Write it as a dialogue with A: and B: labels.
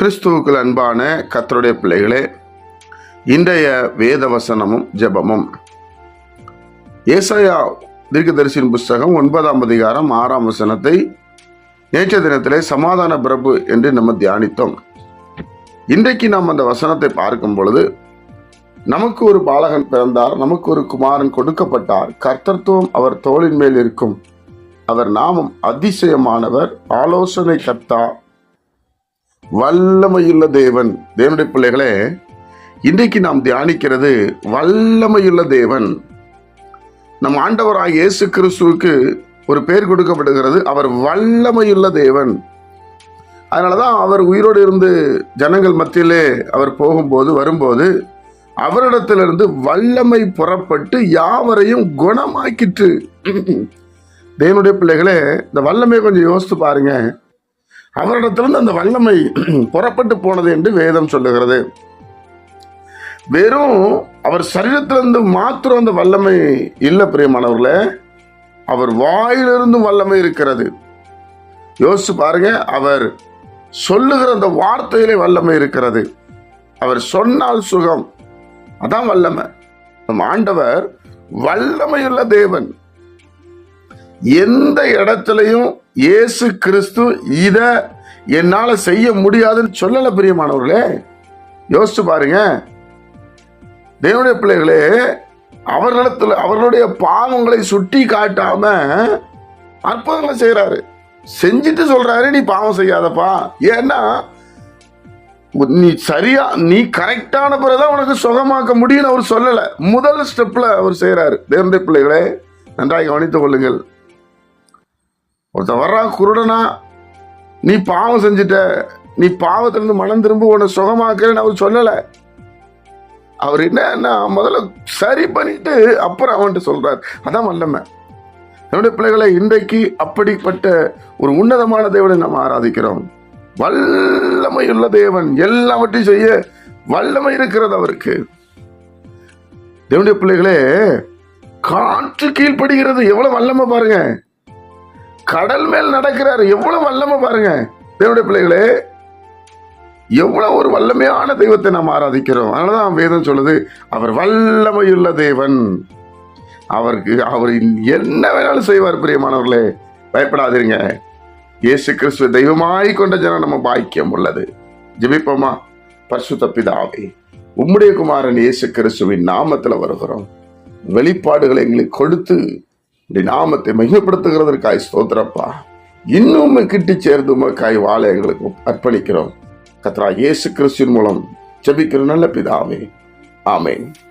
A: கிறிஸ்துவுக்குள் அன்பான கர்த்தருடைய பிள்ளைகளே, இன்றைய வேத வசனமும் ஜெபமும் ஏசாயா தீர்க்கதரிசியின் புஸ்தகம் 9ஆம் அதிகாரம் 6ஆம் வசனத்தை நேற்றைய தினத்திலே சமாதான பிரபு என்று நம்ம தியானித்தோம். இன்றைக்கு நாம் அந்த வசனத்தை பார்க்கும் பொழுது, நமக்கு ஒரு பாலகன் பிறந்தார், நமக்கு ஒரு குமாரன் கொடுக்கப்பட்டார், கர்த்தத்துவம் அவர் தோளின் மேல் இருக்கும், அவர் நாமம் அதிசயமானவர், ஆலோசனை கர்த்தா, வல்லமையுள்ள தேவன். தேவனுடைய பிள்ளைகளே, இன்றைக்கு நாம் தியானிக்கிறது வல்லமையுள்ள தேவன். நம் ஆண்டவராகிய இயேசு கிறிஸ்துவுக்கு ஒரு பெயர் கொடுக்கப்படுகிறது, அவர் வல்லமையுள்ள தேவன். அதனாலதான் அவர் உயிரோடு இருந்து ஜனங்கள் மத்தியிலே அவர் போகும்போது வரும்போது அவரிடத்திலிருந்து வல்லமை புறப்பட்டு யாவரையும் குணமாக்கிற்று. தேவனுடைய பிள்ளைகளே, இந்த வல்லமையை கொஞ்சம் யோசித்து பாருங்க. அவரிடத்திலிருந்து அந்த வல்லமை புறப்பட்டு போனது என்று வேதம் சொல்லுகிறது. வெறும் அவர் சரீரத்திலிருந்து மாத்திரம் அந்த வல்லமை இல்லை பிரியமானவர்களே, அவர் வாயிலிருந்து வல்லமை இருக்கிறது. யோசிச்சு பாருங்க, அவர் சொல்லுகிற அந்த வார்த்தையிலே வல்லமை இருக்கிறது. அவர் சொன்னால் சுகம், அதான் வல்லமை. நம் ஆண்டவர் வல்லமையுள்ள தேவன். எந்த இடத்திலையும் இயேசு கிறிஸ்து இத என்னால செய்ய முடியாதுன்னு சொல்லல பிரியமானவர்களே. யோசிச்சு பாருங்க. தேவனுடைய பிள்ளைகளே, அவர்களுடைய பாவங்களை சுட்டி காட்டாம அற்புதங்களை செய்யறாரு. செஞ்சுட்டு சொல்றாரு, நீ பாவம் செய்யாதப்பா, ஏன்னா நீ சரியா, நீ கரெக்டான பிறகுதான் உனக்கு சுகமாக்க முடியும்னு அவர் சொல்லல. முதல் ஸ்டெப்ல அவர் செய்யறாரு. தேவனுடைய பிள்ளைகளே, நன்றாக கவனித்துக் கொள்ளுங்கள். ஒருத்தன் வர்றான் குருடனா, நீ பாவம் செஞ்சுட்ட, நீ பாவத்திலிருந்து மனம் திரும்ப உன்னை சுகமாக்குறேன்னு அவர் சொல்லல. அவர் என்ன முதல்ல சரி பண்ணிட்டு அப்புறம் அவன்ட்டு சொல்றாரு. அதான் வல்லமை. என்னுடைய பிள்ளைகளை, இன்றைக்கு அப்படிப்பட்ட ஒரு உன்னதமான தேவனை நாம் ஆராதிக்கிறோம். வல்லமையுள்ள தேவன், எல்லாவற்றையும் செய்ய வல்லமை இருக்கிறது அவருக்கு. தேவனுடைய பிள்ளைகளே, காற்று கீழ்ப்படுகிறது, எவ்வளவு வல்லமை பாருங்க. கடல் மேல் நடக்கிறாரு, எவ்வளவு வல்லமை பாருங்க. தேவனுடைய பிள்ளைகளே, எவ்வளவு ஒரு வல்லமையான தெய்வத்தை நாம் ஆராதிக்கிறோம். அதனாலதான் வேதம் சொல்லுது, அவர் வல்லமையுள்ள தேவன். அவர் என்ன வேணாலும் செய்வார். பிரியமானவர்களே, பயப்படாதீங்க. இயேசு கிறிஸ்துவ தெய்வமாய் கொண்ட ஜனம் நம்ம பாக்கியம் உள்ளது. ஜெபிப்போமா. பரிசுத்த பிதாவே, உம்முடைய குமாரன் இயேசு கிறிஸ்துவின் நாமத்துல வருகிறோம். வெளிப்பாடுகளை எங்களுக்கு கொடுத்து நாமத்தை மகிமைப்படுத்துகிறதற்காய் ஸ்தோத்திரப்பா. இன்னும் கிட்டி சேர்ந்து உமக்காய் வாழ எங்களுக்கு அர்ப்பணிக்கிறோம். கர்த்தராகிய இயேசு கிறிஸ்துவின் மூலம் ஜெபிக்கிற நல்ல பிதாவே, ஆமென்.